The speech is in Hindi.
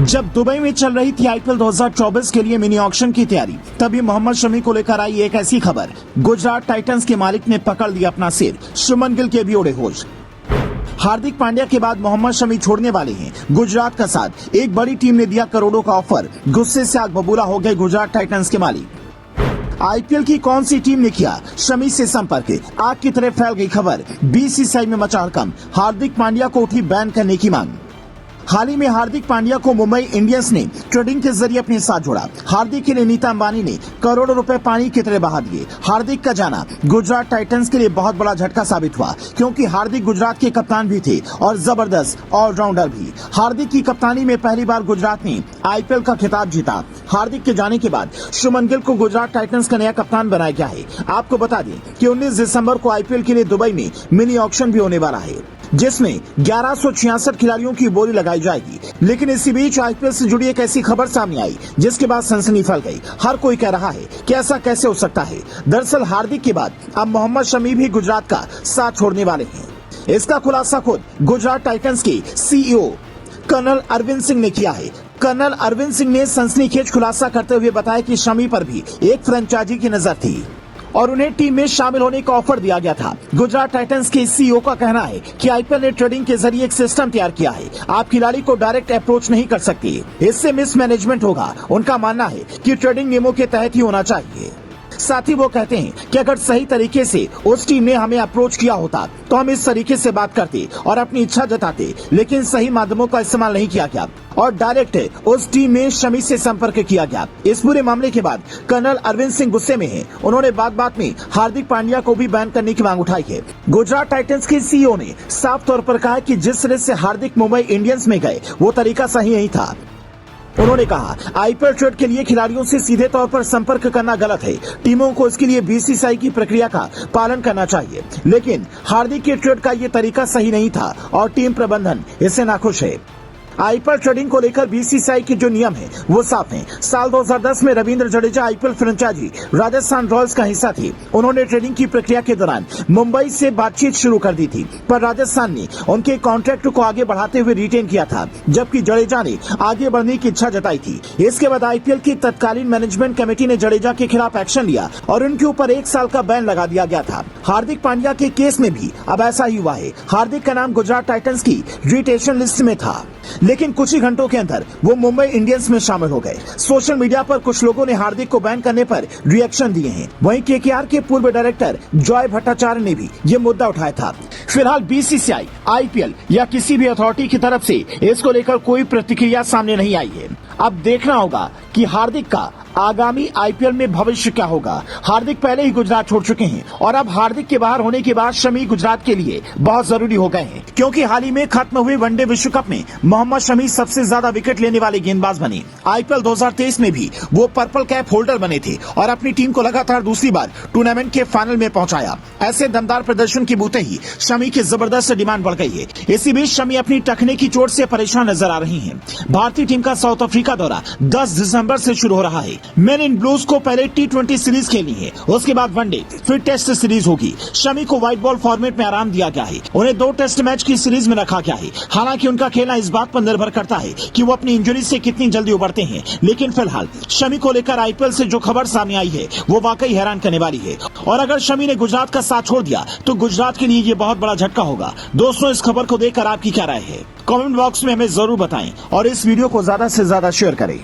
जब दुबई में चल रही थी आईपीएल 2024 के लिए मिनी ऑक्शन की तैयारी, तभी मोहम्मद शमी को लेकर आई एक ऐसी खबर। गुजरात टाइटंस के मालिक ने पकड़ लिया अपना सिर, शुभमन गिल के भी उड़े होश। हार्दिक पांड्या के बाद मोहम्मद शमी छोड़ने वाले हैं गुजरात का साथ। एक बड़ी टीम ने दिया करोड़ों का ऑफर, गुस्से से आग बबूला हो गए गुजरात टाइटंस के मालिक। आईपीएल की कौन सी टीम ने किया शमी से संपर्क? आग की तरह फैल गई खबर। बीसीसीआई में मचा हड़कंप, हार्दिक पांड्या को उठी बैन करने की मांग। हाल ही में हार्दिक पांड्या को मुंबई इंडियंस ने ट्रेडिंग के जरिए अपने साथ जोड़ा। हार्दिक के लिए नीता अंबानी ने करोड़ों रुपए पानी की तरह बहा दिए। हार्दिक का जाना गुजरात टाइटंस के लिए बहुत बड़ा झटका साबित हुआ, क्योंकि हार्दिक गुजरात के कप्तान भी थे और जबरदस्त ऑलराउंडर भी। हार्दिक की कप्तानी में पहली बार गुजरात ने आईपीएल का खिताब जीता। हार्दिक के जाने के बाद शुभमन गिल को गुजरात टाइटंस का नया कप्तान बनाया गया है। आपको बता दें कि 19 दिसंबर को आईपीएल के लिए दुबई में मिनी ऑक्शन भी होने वाला है, जिसमें 1166 खिलाड़ियों की बोली लगाई जाएगी। लेकिन इसी बीच आईपीएल से जुड़ी एक ऐसी खबर सामने आई, जिसके बाद सनसनी फैल गई। हर कोई कह रहा है कि ऐसा कैसे हो सकता है। दरअसल हार्दिक के बाद अब मोहम्मद शमी भी गुजरात का साथ छोड़ने वाले हैं। इसका खुलासा खुद गुजरात टाइटंस के सीईओ कर्नल अरविंद सिंह ने किया है। कर्नल अरविंद सिंह ने सनसनीखेज खुलासा करते हुए बताया कि शमी पर भी एक फ्रेंचाइजी की नजर थी और उन्हें टीम में शामिल होने का ऑफर दिया गया था। गुजरात टाइटंस के सीईओ का कहना है कि आईपीएल ने ट्रेडिंग के जरिए एक सिस्टम तैयार किया है। आप खिलाड़ी को डायरेक्ट अप्रोच नहीं कर सकते, इससे मिसमैनेजमेंट होगा। उनका मानना है कि ट्रेडिंग नियमों के तहत ही होना चाहिए। साथ ही वो कहते हैं कि अगर सही तरीके से उस टीम ने हमें अप्रोच किया होता तो हम इस तरीके से बात करते और अपनी इच्छा जताते, लेकिन सही माध्यमों का इस्तेमाल नहीं किया गया और डायरेक्ट उस टीम में शमी से संपर्क किया गया। इस पूरे मामले के बाद कर्नल अरविंद सिंह गुस्से में हैं। उन्होंने बात में हार्दिक पांड्या को भी बैन करने की मांग उठाई है। गुजरात टाइटंस के सीईओ ने साफ तौर पर कहा कि जिस तरह से हार्दिक मुंबई इंडियंस में गए वो तरीका सही नहीं था। उन्होंने कहा आईपीएल ट्रेड के लिए खिलाड़ियों से सीधे तौर पर संपर्क करना गलत है। टीमों को इसके लिए बीसीसीआई की प्रक्रिया का पालन करना चाहिए, लेकिन हार्दिक के ट्रेड का ये तरीका सही नहीं था और टीम प्रबंधन इससे नाखुश है। आईपीएल ट्रेडिंग को लेकर बीसीसीआई के जो नियम है वो साफ हैं। साल 2010 में Ravindra Jadeja IPL franchise Rajasthan Royals का हिस्सा थी। उन्होंने ट्रेडिंग की प्रक्रिया के दौरान मुंबई से बातचीत शुरू कर दी थी, पर राजस्थान ने उनके कॉन्ट्रैक्ट को आगे बढ़ाते हुए रिटेन किया था, जबकि जडेजा ने आगे बढ़ने की इच्छा जताई थी। इसके बाद आईपीएल की तत्कालीन मैनेजमेंट कमेटी ने जडेजा के खिलाफ एक्शन लिया और उनके ऊपर 1 साल का बैन लगा दिया गया था। हार्दिक पांड्या के केस में भी अब ऐसा ही हुआ है। हार्दिक का नाम गुजरात टाइटंस की रिटेशन लिस्ट में था, लेकिन कुछ ही घंटों के अंदर वो मुंबई इंडियंस में शामिल हो गए। सोशल मीडिया पर कुछ लोगों ने हार्दिक को बैन करने पर रिएक्शन दिए हैं। वहीं केकेआर के पूर्व डायरेक्टर जॉय भट्टाचार्य ने भी ये मुद्दा उठाया था। फिलहाल बीसीसीआई, आईपीएल या किसी भी अथॉरिटी की तरफ से इसको लेकर कोई प्रतिक्रिया सामने नहीं आई है। अब देखना होगा कि हार्दिक का आगामी आईपीएल में भविष्य क्या होगा। हार्दिक पहले ही गुजरात छोड़ चुके हैं और अब हार्दिक के बाहर होने के बाद शमी गुजरात के लिए बहुत जरूरी हो गए हैं, क्योंकि हाल ही में खत्म हुए वनडे विश्व कप में मोहम्मद शमी सबसे ज्यादा विकेट लेने वाले गेंदबाज बने। आईपीएल 2023 में भी वो पर्पल कैप होल्डर बने थे और अपनी टीम को लगातार दूसरी बार टूर्नामेंट के फाइनल में पहुंचाया। ऐसे दमदार प्रदर्शन की बूते ही शमी की जबरदस्त डिमांड बढ़ गई है। इसी बीच शमी अपनी टखने की चोट से परेशान नजर आ रही है। भारतीय टीम का साउथ अफ्रीका दौरा 10 दिसंबर से शुरू हो रहा है। मेन इन ब्लूज को पहले T20 सीरीज खेलनी है, उसके बाद वनडे, फिर टेस्ट सीरीज होगी। शमी को व्हाइट बॉल फॉर्मेट में आराम दिया गया है। उन्हें 2 टेस्ट मैच की सीरीज में रखा गया है। हालांकि उनका खेलना इस बात पर निर्भर करता है कि वो अपनी इंजरी से कितनी जल्दी उबरते हैं। लेकिन फिलहाल शमी को लेकर आईपीएल से जो खबर सामने आई है वो वाकई हैरान करने वाली है। और अगर शमी ने गुजरात का साथ छोड़ दिया तो गुजरात के लिए ये बहुत बड़ा झटका होगा। दोस्तों, इस खबर को देखकर आपकी क्या राय है? कमेंट बॉक्स में हमें जरूर बताएं और इस वीडियो को ज्यादा से ज्यादा शेयर करें।